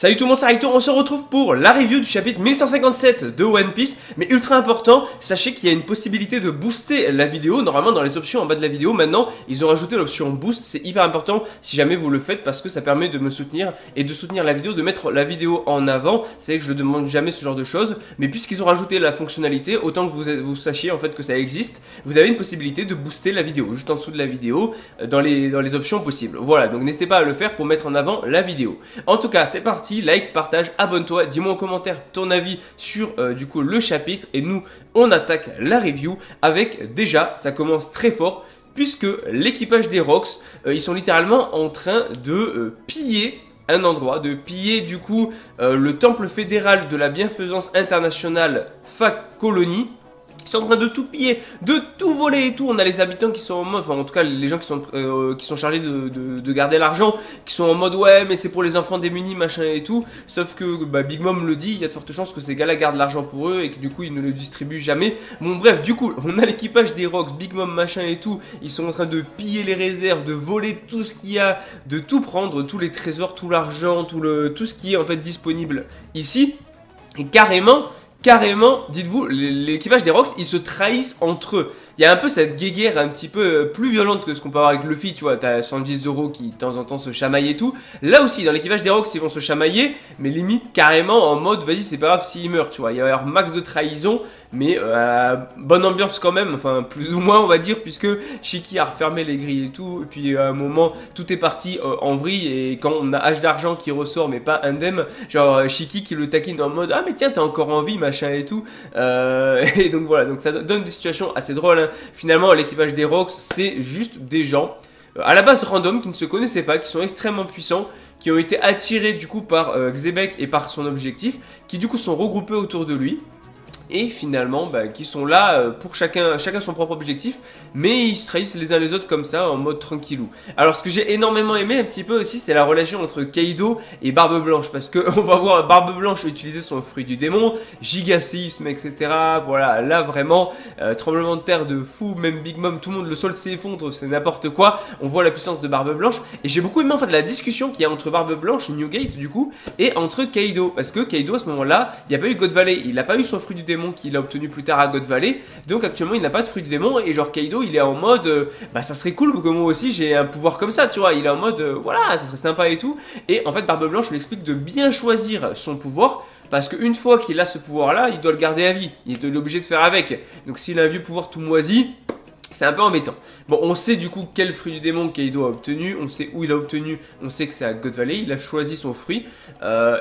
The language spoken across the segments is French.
Salut tout le monde, c'est Raito, on se retrouve pour la review du chapitre 1157 de One Piece. Mais ultra important, sachez qu'il y a une possibilité de booster la vidéo. Normalement dans les options en bas de la vidéo, maintenant ils ont rajouté l'option boost. C'est hyper important si jamais vous le faites parce que ça permet de me soutenir et de soutenir la vidéo, de mettre la vidéo en avant. C'est vrai que je ne demande jamais ce genre de choses, mais puisqu'ils ont rajouté la fonctionnalité, autant que vous sachiez en fait que ça existe, vous avez une possibilité de booster la vidéo, juste en dessous de la vidéo, dans les options possibles. Voilà, donc n'hésitez pas à le faire pour mettre en avant la vidéo. En tout cas, c'est parti. Like, partage, abonne-toi, dis-moi en commentaire ton avis sur du coup le chapitre et nous on attaque la review avec déjà, ça commence très fort puisque l'équipage des Rocks, ils sont littéralement en train de piller un endroit, de piller du coup le temple fédéral de la bienfaisance internationale Fac Colony. Ils sont en train de tout piller, de tout voler et tout. On a les habitants qui sont en mode, enfin en tout cas les gens qui sont chargés de garder l'argent, qui sont en mode ouais mais c'est pour les enfants démunis machin et tout. Sauf que bah, Big Mom le dit, il y a de fortes chances que ces gars-là gardent l'argent pour eux et que du coup ils ne le distribuent jamais. Bon bref, du coup on a l'équipage des Rocks, Big Mom machin et tout. Ils sont en train de piller les réserves, de voler tout ce qu'il y a, de tout prendre, tous les trésors, tout l'argent, tout ce qui est en fait disponible ici. Et Carrément, dites-vous, l'équipage des Rocks, ils se trahissent entre eux. Il y a un peu cette guéguerre un petit peu plus violente que ce qu'on peut avoir avec Luffy, tu vois, t'as Sanji Zoro qui de temps en temps se chamaille et tout. Là aussi, dans l'équipage des Rocks, ils vont se chamailler, mais limite carrément en mode, vas-y, c'est pas grave s'il meurt, tu vois. Il va y avoir max de trahison, mais bonne ambiance quand même, enfin plus ou moins on va dire, puisque Shiki a refermé les grilles et tout, et puis à un moment, tout est parti en vrille, et quand on a Hache d'argent qui ressort, mais pas indemne, genre Shiki qui le taquine en mode, ah mais tiens, t'es encore en vie, machin et tout, et donc voilà, donc ça donne des situations assez drôles, hein. Finalement, l'équipage des Rocks, c'est juste des gens à la base random qui ne se connaissaient pas, qui sont extrêmement puissants, qui ont été attirés du coup par Xebec et par son objectif, qui du coup sont regroupés autour de lui. Et finalement, bah, qui sont là pour chacun son propre objectif, mais ils se trahissent les uns les autres comme ça, en mode tranquillou. Alors ce que j'ai énormément aimé un petit peu aussi, c'est la relation entre Kaido et Barbe Blanche, parce que on va voir Barbe Blanche utiliser son fruit du démon, gigaséisme, etc. Voilà, là vraiment, tremblement de terre de fou, même Big Mom, tout le monde, le sol s'effondre, c'est n'importe quoi. On voit la puissance de Barbe Blanche, et j'ai beaucoup aimé en fait la discussion qu'il y a entre Barbe Blanche, Newgate du coup, et entre Kaido, parce que Kaido à ce moment-là, il n'y a pas eu God Valley, il n'a pas eu son fruit du démon qu'il a obtenu plus tard à God Valley, donc actuellement il n'a pas de fruit du démon, et genre Kaido il est en mode bah ça serait cool que moi aussi j'ai un pouvoir comme ça, tu vois, il est en mode voilà, ça serait sympa et tout, et en fait Barbe Blanche lui explique de bien choisir son pouvoir, parce qu'une fois qu'il a ce pouvoir là, il doit le garder à vie, il est obligé de faire avec, donc s'il a un vieux pouvoir tout moisi, c'est un peu embêtant. Bon, on sait du coup quel fruit du démon Kaido a obtenu, on sait où il a obtenu, on sait que c'est à God Valley, il a choisi son fruit,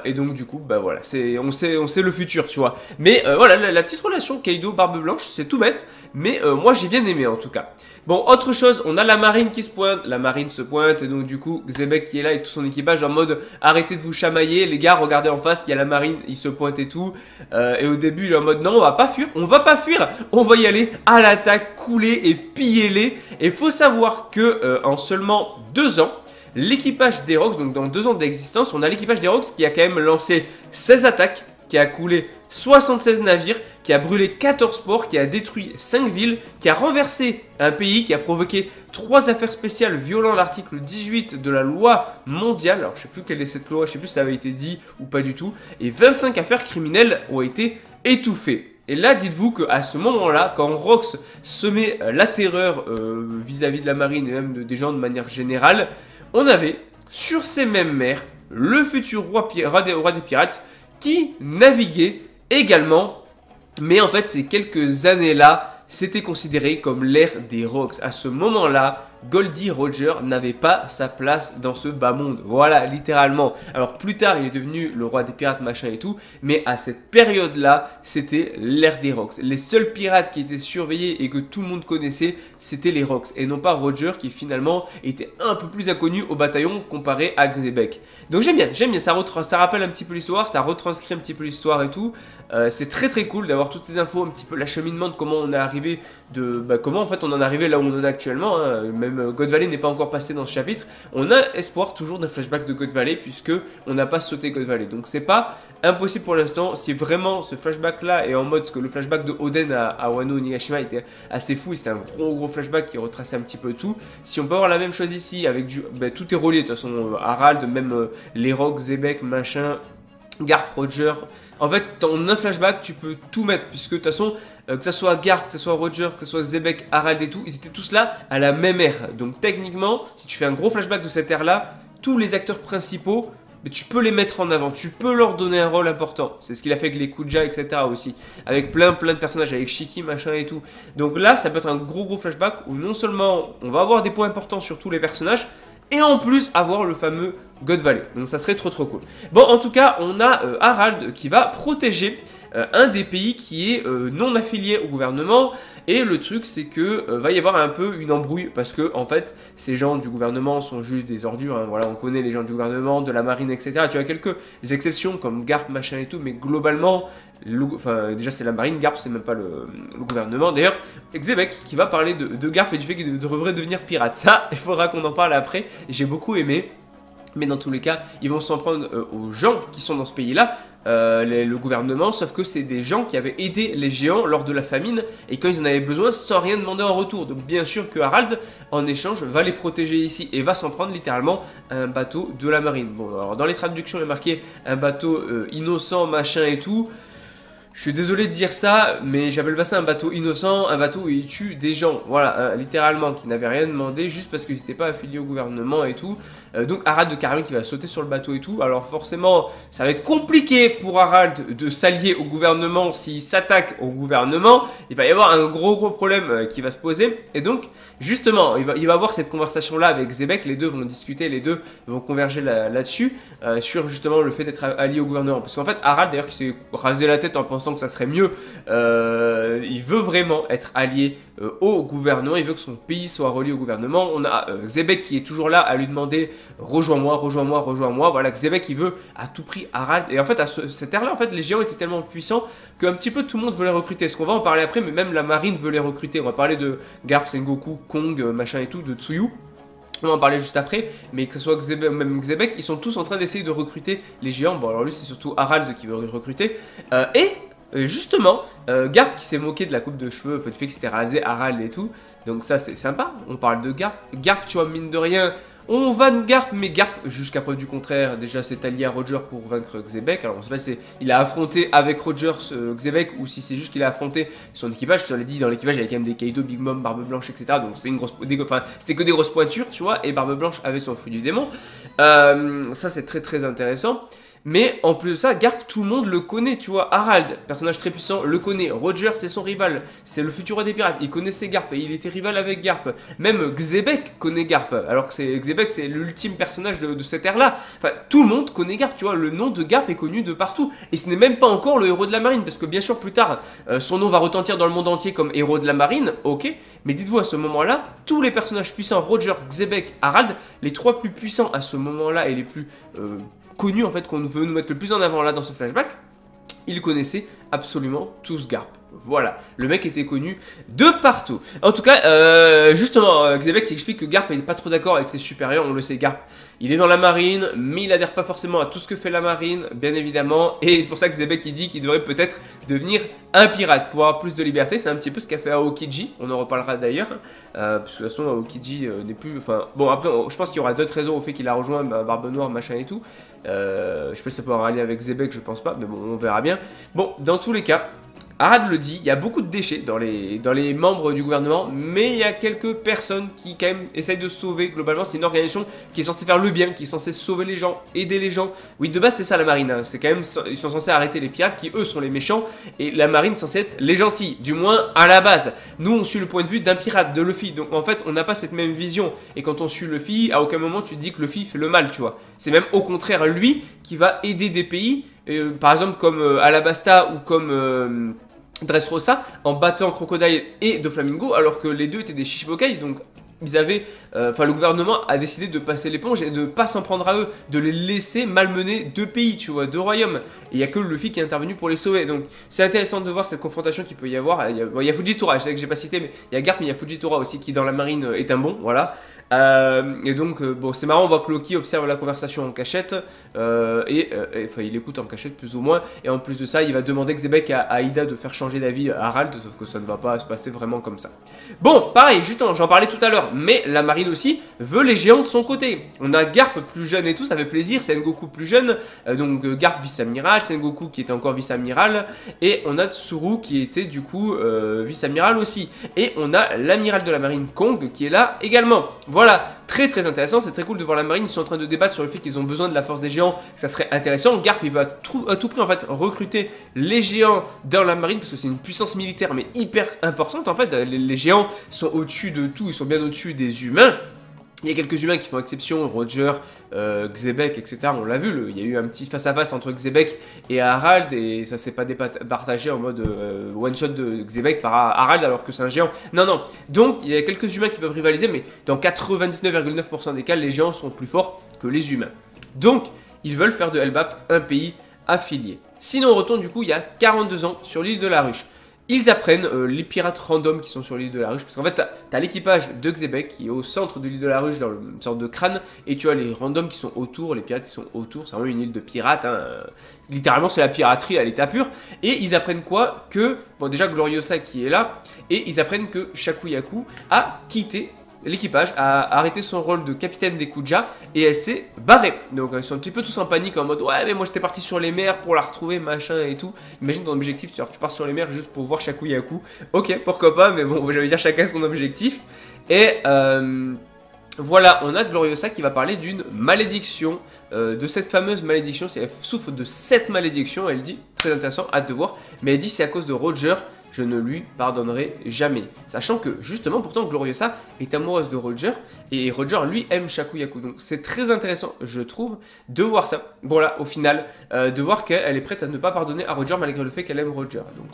et donc du coup, bah voilà, on sait le futur, tu vois. Mais voilà, la petite relation Kaido-Barbe Blanche, c'est tout bête, mais moi j'ai bien aimé en tout cas. Bon, autre chose, on a la marine qui se pointe, la marine se pointe, et donc du coup, Xebec qui est là et tout son équipage en mode arrêtez de vous chamailler, les gars, regardez en face, il y a la marine, il se pointe et tout, et au début il est en mode non, on va pas fuir, on va y aller à l'attaque, couler et piller-les. Et faut savoir que en seulement 2 ans, l'équipage des Rocks, donc dans 2 ans d'existence, on a l'équipage des Rocks qui a quand même lancé 16 attaques, qui a coulé 76 navires, qui a brûlé 14 ports, qui a détruit 5 villes, qui a renversé un pays, qui a provoqué 3 affaires spéciales violant l'article 18 de la loi mondiale. Alors je sais plus quelle est cette loi, je sais plus si ça avait été dit ou pas du tout. Et 25 affaires criminelles ont été étouffées. Et là, dites-vous qu'à ce moment-là, quand Rocks semait la terreur vis-à-vis de la marine et même des gens de manière générale, on avait sur ces mêmes mers le futur roi des pirates qui naviguait également. Mais en fait, ces quelques années-là, c'était considéré comme l'ère des Rocks. À ce moment-là, Goldie Roger n'avait pas sa place dans ce bas monde, voilà, littéralement. Alors plus tard il est devenu le roi des pirates machin et tout, mais à cette période là c'était l'ère des Rocks. Les seuls pirates qui étaient surveillés et que tout le monde connaissait, c'était les Rocks, et non pas Roger qui finalement était un peu plus inconnu au bataillon comparé à Xebec. Donc j'aime bien, ça rappelle un petit peu l'histoire, ça retranscrit un petit peu l'histoire et tout. C'est très cool d'avoir toutes ces infos, un petit peu l'acheminement de comment on est arrivé, comment en fait on en est arrivé là où on en est actuellement, hein. Même même God Valley n'est pas encore passé dans ce chapitre, on a espoir toujours d'un flashback de God Valley, puisque on n'a pas sauté God Valley. Donc c'est pas impossible pour l'instant. Si vraiment ce flashback là est en mode, parce que le flashback de Oden à Wano Onigashima était assez fou, c'était un gros flashback qui retraçait un petit peu tout. Si on peut avoir la même chose ici, avec tout est relié de toute façon, Harald, même les Rocs, Zebek, machin, Garp, Roger. En fait, en un flashback, tu peux tout mettre, puisque de toute façon, que ça soit Garp, que ça soit Roger, que ce soit Zebek, Harald et tout, ils étaient tous là à la même ère. Donc techniquement, si tu fais un gros flashback de cette ère-là, tous les acteurs principaux, mais tu peux les mettre en avant, tu peux leur donner un rôle important. C'est ce qu'il a fait avec les Kuja, etc. aussi. Avec plein de personnages, avec Shiki, machin et tout. Donc là, ça peut être un gros flashback où non seulement on va avoir des points importants sur tous les personnages, et en plus avoir le fameux God Valley. Donc ça serait trop cool. Bon, en tout cas, on a Harald qui va protéger un des pays qui est non affilié au gouvernement. Et le truc, c'est que va y avoir un peu une embrouille, parce que en fait, ces gens du gouvernement sont juste des ordures. Hein. Voilà, on connaît les gens du gouvernement, de la marine, etc. Tu as quelques exceptions comme Garp, machin et tout, mais globalement, déjà c'est la marine, Garp c'est même pas le gouvernement. D'ailleurs, Xebec qui va parler de Garp et du fait qu'il devrait devenir pirate. Ça, il faudra qu'on en parle après. J'ai beaucoup aimé. Mais dans tous les cas, ils vont s'en prendre aux gens qui sont dans ce pays-là, le gouvernement, sauf que c'est des gens qui avaient aidé les géants lors de la famine, et quand ils en avaient besoin, sans rien demander en retour. Donc bien sûr que Harald, en échange, va les protéger ici, et va s'en prendre littéralement à un bateau de la marine. Bon, alors dans les traductions, il est marqué un bateau innocent, machin et tout. Je suis désolé de dire ça, mais j'appelle pas ça un bateau innocent, un bateau où il tue des gens, voilà, littéralement, qui n'avaient rien demandé, juste parce qu'ils n'étaient pas affiliés au gouvernement et tout. Donc Harald de Carmen qui va sauter sur le bateau et tout, alors forcément, ça va être compliqué pour Harald de s'allier au gouvernement s'il s'attaque au gouvernement. Il va y avoir un gros problème qui va se poser, et donc, justement, il va avoir cette conversation-là avec Zebek, les deux vont discuter, les deux vont converger là-dessus, sur justement le fait d'être allié au gouvernement. Parce qu'en fait, Harald, d'ailleurs, qui s'est rasé la tête en pensant que ça serait mieux, il veut vraiment être allié au gouvernement, il veut que son pays soit relié au gouvernement. On a Zebek qui est toujours là à lui demander rejoins-moi, voilà, que Zebek il veut à tout prix Harald, et en fait à cette ère là, en fait les géants étaient tellement puissants qu'un petit peu tout le monde veut les recruter, ce qu'on va en parler après, mais même la marine veut les recruter. On va parler de Garp, Sengoku, Kong, machin et tout, de Tsuyu. On va en parler juste après, mais que ce soit Xebec, même Xebec, ils sont tous en train d'essayer de recruter les géants. Bon, alors lui, c'est surtout Harald qui veut recruter. Justement, Garp qui s'est moqué de la coupe de cheveux, du fait qu'il s'était rasé, Harald et tout. Donc ça, c'est sympa. On parle de Garp. Garp, tu vois, mine de rien, on vanne Garp, mais Garp, jusqu'à preuve du contraire, déjà s'est allié à Roger pour vaincre Xebec. Alors on sait pas si il a affronté avec Roger Xebec ou si c'est juste qu'il a affronté son équipage. Je te l'ai dit, dans l'équipage il y avait quand même des Kaido, Big Mom, Barbe Blanche, etc. Donc c'était c'était que des grosses pointures, tu vois. Et Barbe Blanche avait son fruit du démon. Ça c'est très intéressant. Mais en plus de ça, Garp, tout le monde le connaît, tu vois. Harald, personnage très puissant, le connaît. Roger, c'est son rival. C'est le futur roi des pirates. Il connaissait Garp et il était rival avec Garp. Même Xebec connaît Garp. Alors que Xebec, c'est l'ultime personnage de cette ère-là. Enfin, tout le monde connaît Garp, tu vois. Le nom de Garp est connu de partout. Et ce n'est même pas encore le héros de la marine. Parce que bien sûr, plus tard, son nom va retentir dans le monde entier comme héros de la marine. Ok. Mais dites-vous, à ce moment-là, tous les personnages puissants, Roger, Xebec, Harald, les trois plus puissants à ce moment-là et les plus connus en fait, qu'on veut nous mettre le plus en avant là dans ce flashback, ils connaissaient absolument tous Garp. Voilà, le mec était connu de partout. En tout cas, justement, Xebec qui explique que Garp n'est pas trop d'accord avec ses supérieurs. On le sait, Garp, il est dans la marine, mais il adhère pas forcément à tout ce que fait la marine, bien évidemment. Et c'est pour ça que Xebec il dit qu'il devrait peut-être devenir un pirate pour avoir plus de liberté. C'est un petit peu ce qu'a fait Aokiji. On en reparlera d'ailleurs, parce que de toute façon Aokiji n'est plus. Enfin, bon après, je pense qu'il y aura d'autres raisons au fait qu'il a rejoint Barbe Noire, machin et tout. Je sais pas si ça peut avoir un lien avec Xebec, je pense pas, mais bon, on verra bien. Bon, dans tous les cas, Harald le dit, il y a beaucoup de déchets dans les membres du gouvernement, mais il y a quelques personnes qui quand même essayent de sauver. Globalement, c'est une organisation qui est censée faire le bien, qui est censée sauver les gens, aider les gens. Oui, de base, c'est ça la marine, hein. C'est quand même, ils sont censés arrêter les pirates qui, eux, sont les méchants, et la marine est censée être les gentils, du moins à la base. Nous, on suit le point de vue d'un pirate, de Luffy, donc en fait, on n'a pas cette même vision. Et quand on suit Luffy, à aucun moment tu te dis que Luffy fait le mal, tu vois. C'est même au contraire lui qui va aider des pays, par exemple comme Alabasta ou comme Dressrosa, en battant Crocodile et Doflamingo, alors que les deux étaient des Shichibukai, donc ils avaient, enfin le gouvernement a décidé de passer l'éponge et de ne pas s'en prendre à eux, de les laisser malmener deux pays, tu vois, deux royaumes. Et il n'y a que Luffy qui est intervenu pour les sauver. Donc c'est intéressant de voir cette confrontation qu'il peut y avoir. Il y a Fujitora, je sais que j'ai pas cité, mais il y a Garp, mais il y a Fujitora aussi qui dans la marine est un bon, voilà. Et donc, bon, c'est marrant, on voit que Loki observe la conversation en cachette, enfin, il écoute en cachette plus ou moins, et en plus de ça, il va demander Xebec à Ida de faire changer d'avis à Harald, sauf que ça ne va pas se passer vraiment comme ça. Bon, pareil, justement, j'en parlais tout à l'heure, mais la marine aussi veut les géants de son côté. On a Garp plus jeune et tout, ça fait plaisir, Sengoku plus jeune, donc Garp vice-amiral, Sengoku qui était encore vice-amiral, et on a Tsuru qui était du coup vice-amiral aussi. Et on a l'amiral de la marine Kong qui est là également. Voilà, très très intéressant, c'est très cool de voir la marine, ils sont en train de débattre sur le fait qu'ils ont besoin de la force des géants, ça serait intéressant. Garp il va à tout prix en fait recruter les géants dans la marine parce que c'est une puissance militaire mais hyper importante en fait, les géants sont au-dessus de tout, ils sont bien au-dessus des humains. Il y a quelques humains qui font exception, Roger, Xebec, etc. On l'a vu, il y a eu un petit face-à-face entre Xebec et Harald et ça s'est pas partagé en mode one-shot de Xebec par Harald alors que c'est un géant. Non, non. Donc, il y a quelques humains qui peuvent rivaliser, mais dans 99,9% des cas, les géants sont plus forts que les humains. Donc, ils veulent faire de Elbaf un pays affilié. Sinon, on retourne du coup il y a 42 ans sur l'île de la Ruche. Ils apprennent les pirates random qui sont sur l'île de la Ruche, parce qu'en fait, t'as l'équipage de Xebec qui est au centre de l'île de la Ruche, dans une sorte de crâne, et tu as les randoms qui sont autour, les pirates qui sont autour, c'est vraiment une île de pirates, hein. Littéralement c'est la piraterie à l'état pur, et ils apprennent quoi? Que, bon déjà Gloriosa qui est là, et ils apprennent que Shakuyaku a quitté l'équipage, a arrêté son rôle de capitaine des Kuja et elle s'est barrée. Donc ils sont un petit peu tous en panique en mode ouais mais moi j'étais parti sur les mers pour la retrouver machin et tout. Imagine ton objectif, tu pars sur les mers juste pour voir Shakuyaku. Ok pourquoi pas mais bon j'allais dire chacun son objectif. Et voilà, on a Gloriosa qui va parler d'une malédiction, de cette fameuse malédiction, elle souffre de 7 malédictions, elle dit, très intéressant, hâte de voir, mais elle dit c'est à cause de Roger, je ne lui pardonnerai jamais. Sachant que, justement, pourtant, Gloriosa est amoureuse de Roger, et Roger, lui, aime Shakuyaku. Donc, c'est très intéressant, je trouve, de voir ça. Bon, là, au final, de voir qu'elle est prête à ne pas pardonner à Roger, malgré le fait qu'elle aime Roger. Donc,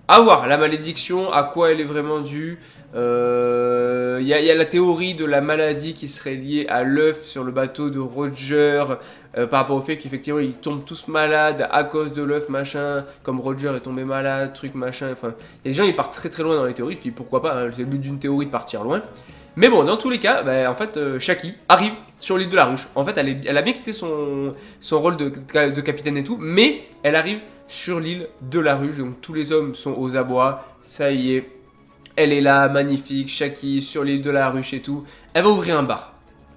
à voir, la malédiction, à quoi elle est vraiment due. Y a la théorie de la maladie qui serait liée à l'œuf sur le bateau de Roger, par rapport au fait qu'effectivement ils tombent tous malades à cause de l'œuf machin, comme Roger est tombé malade, truc machin, enfin, il y a des gens qui partent très très loin dans les théories, je dis pourquoi pas, hein, c'est le but d'une théorie de partir loin. Mais bon, dans tous les cas, bah, en fait, Shaki arrive sur l'île de la Ruche. En fait, elle a bien quitté son rôle de capitaine et tout, mais elle arrive sur l'île de la Ruche, donc tous les hommes sont aux abois, ça y est, elle est là, magnifique, Shaki sur l'île de la Ruche et tout, elle va ouvrir un bar.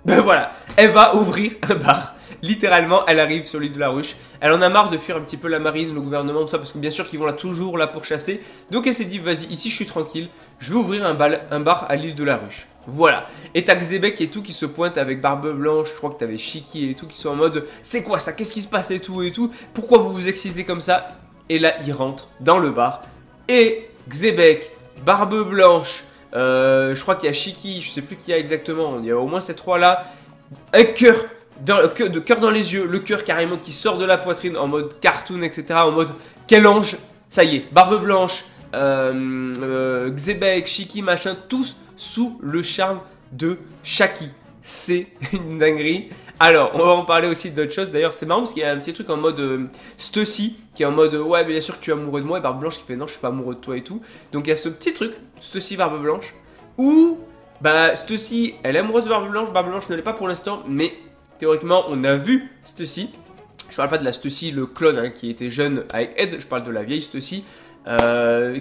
Ben voilà, elle va ouvrir un bar. Littéralement, elle arrive sur l'île de la Ruche. Elle en a marre de fuir un petit peu la marine, le gouvernement, tout ça, parce que bien sûr qu'ils vont là toujours là pour chasser. Donc elle s'est dit, vas-y, ici je suis tranquille, je vais ouvrir un bar à l'île de la Ruche. Voilà. Et t'as Xebec et tout qui se pointe avec Barbe Blanche, je crois que t'avais Shiki et tout qui sont en mode, c'est quoi ça, qu'est-ce qui se passe et tout, pourquoi vous vous excitez comme ça? Et là, ils rentrent dans le bar. Et Xebec, Barbe Blanche, je crois qu'il y a Shiki, je sais plus qui y a exactement, il y a au moins ces trois là, un cœur. Cœur dans les yeux, le cœur carrément qui sort de la poitrine en mode cartoon, etc. En mode quel ange, ça y est, Barbe Blanche, Xebec, Shiki, machin, tous sous le charme de Shaki. C'est une dinguerie. Alors, on va en parler aussi d'autres choses. D'ailleurs, c'est marrant parce qu'il y a un petit truc en mode Stussy qui est en mode ouais, bien sûr que tu es amoureux de moi. Et Barbe Blanche qui fait non, je suis pas amoureux de toi et tout. Donc, il y a ce petit truc, Stussy, Barbe Blanche, où bah, Stussy, elle est amoureuse de Barbe Blanche ne l'est pas pour l'instant, mais théoriquement, on a vu Stussy. Je parle pas de la Stussy, le clone hein, qui était jeune avec Ed, je parle de la vieille Stussy.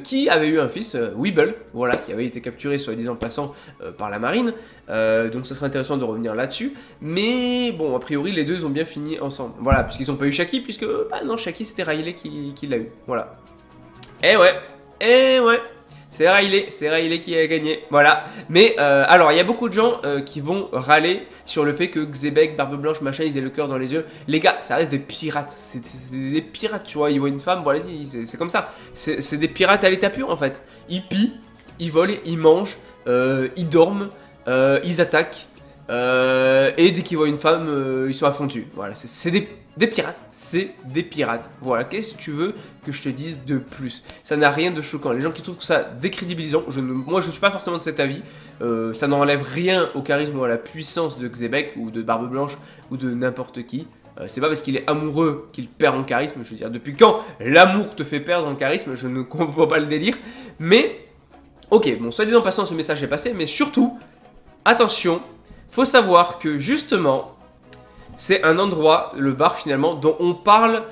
Qui avait eu un fils, Weeble, voilà, qui avait été capturé, soi-disant passant, par la marine. Donc ça serait intéressant de revenir là-dessus. Mais bon, a priori, les deux ont bien fini ensemble. Voilà, puisqu'ils n'ont pas eu Shaki, puisque, bah non, Shaki, c'était Riley qui l'a eu. Voilà. Eh ouais. C'est Riley qui a gagné, voilà. Mais alors, il y a beaucoup de gens qui vont râler sur le fait que Xebec, Barbe Blanche, machin, ils aient le cœur dans les yeux. Les gars, ça reste des pirates, c'est des pirates, tu vois. Ils voient une femme, voilà, c'est comme ça. C'est des pirates à l'état pur, en fait. Ils pillent, ils volent, ils mangent, ils dorment, ils attaquent. Et dès qu'ils voient une femme, ils sont à fond dessus. Voilà, c'est des pirates. C'est des pirates. Voilà, qu'est-ce que tu veux que je te dise de plus? Ça n'a rien de choquant. Les gens qui trouvent que ça décrédibilisant, moi je ne suis pas forcément de cet avis. Ça n'enlève rien au charisme ou à la puissance de Xebec ou de Barbe Blanche ou de n'importe qui. C'est pas parce qu'il est amoureux qu'il perd en charisme. Je veux dire, depuis quand l'amour te fait perdre en charisme? Je ne vois pas le délire. Mais, ok, bon, soit dit en passant, ce message est passé. Mais surtout, attention, faut savoir que justement, c'est un endroit, le bar finalement, dont on parle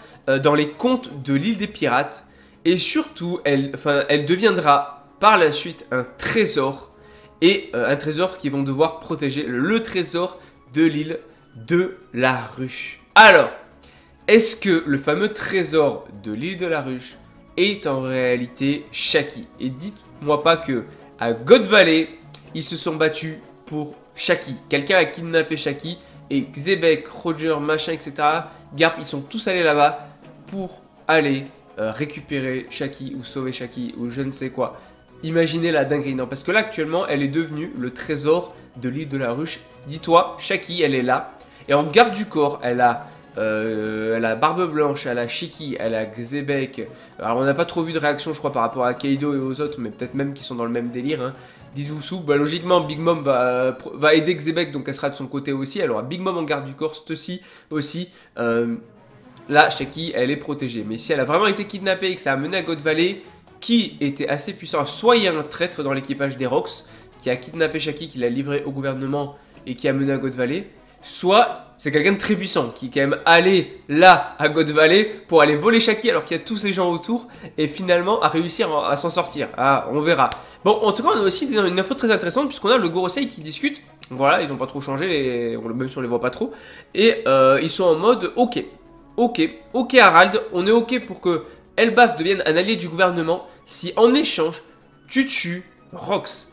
dans les contes de l'île des pirates. Et surtout, elle deviendra par la suite un trésor. Et un trésor qu'ils vont devoir protéger. Le trésor de l'île de la Ruche. Alors, est-ce que le fameux trésor de l'île de la Ruche est en réalité Shaki? Et dites-moi pas que à God Valley, ils se sont battus pour Shaki. Quelqu'un a kidnappé Shaki et Xebec, Roger, machin, etc. Garp, ils sont tous allés là-bas pour aller récupérer Shaki ou sauver Shaki ou je ne sais quoi. Imaginez la dinguerie, non? Parce que là, actuellement, elle est devenue le trésor de l'île de la Ruche. Dis-toi, Shaki, elle est là. Et en garde du corps, elle a Barbe Blanche, elle a Shiki, elle a Xebec. Alors on n'a pas trop vu de réaction je crois par rapport à Kaido et aux autres, mais peut-être même qu'ils sont dans le même délire. Hein. Dites-vous bah, logiquement Big Mom va aider Xebec, donc elle sera de son côté aussi. Elle aura Big Mom en garde du corps, ceci aussi. Là, Shiki, elle est protégée. Mais si elle a vraiment été kidnappée et que ça a mené à God Valley, qui était assez puissant, soit il y a un traître dans l'équipage des Rocks, qui a kidnappé Shiki, qui l'a livré au gouvernement et qui a mené à God Valley. Soit c'est quelqu'un de très puissant qui est quand même allé là à God Valley pour aller voler Shaki alors qu'il y a tous ces gens autour et finalement a réussi à s'en sortir. Ah, on verra. Bon, en tout cas, on a aussi une info très intéressante puisqu'on a le Gorosei qui discute. Voilà, ils n'ont pas trop changé, même si on les voit pas trop. Et ils sont en mode ok Harald, on est ok pour que Elbaf devienne un allié du gouvernement si en échange tu tues Rox.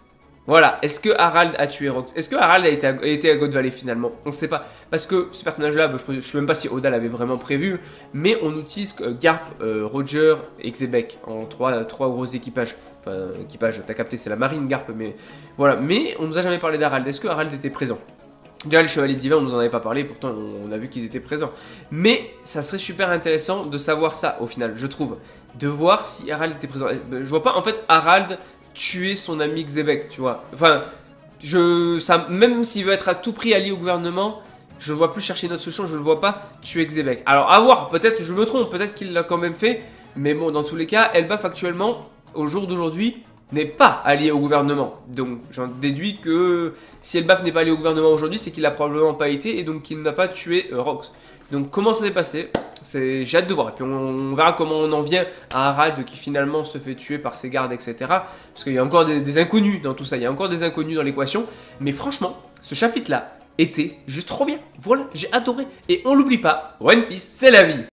Voilà, est-ce que Harald a tué Rox? Est-ce que Harald a été à God Valley finalement? On ne sait pas. Parce que ce personnage-là, je ne sais même pas si Oda l'avait vraiment prévu, mais on utilise Garp, Roger et Xebec en trois gros équipages. Enfin, équipage, t'as capté, c'est la marine Garp, mais voilà. Mais on nous a jamais parlé d'Harald. Est-ce que Harald était présent? Déjà, les Chevaliers Divins, on nous en avait pas parlé, pourtant on a vu qu'ils étaient présents. Mais ça serait super intéressant de savoir ça au final, je trouve. De voir si Harald était présent. Je vois pas, en fait, Harald tuer son ami Xebec, tu vois. Enfin, même s'il veut être à tout prix allié au gouvernement, je ne vois plus chercher une autre solution, je ne le vois pas tuer Xebec. Alors, à voir, peut-être, je me trompe, peut-être qu'il l'a quand même fait, mais bon, dans tous les cas, Elbaf actuellement, au jour d'aujourd'hui, n'est pas allié au gouvernement. Donc, j'en déduis que si Elbaf n'est pas allié au gouvernement aujourd'hui, c'est qu'il n'a probablement pas été et donc qu'il n'a pas tué Rox. Donc, comment ça s'est passé? J'ai hâte de voir. Et puis, on verra comment on en vient à Harald qui finalement se fait tuer par ses gardes, etc. Parce qu'il y a encore des inconnus dans tout ça. Il y a encore des inconnus dans l'équation. Mais franchement, ce chapitre-là était juste trop bien. Voilà, j'ai adoré. Et on l'oublie pas, One Piece, c'est la vie.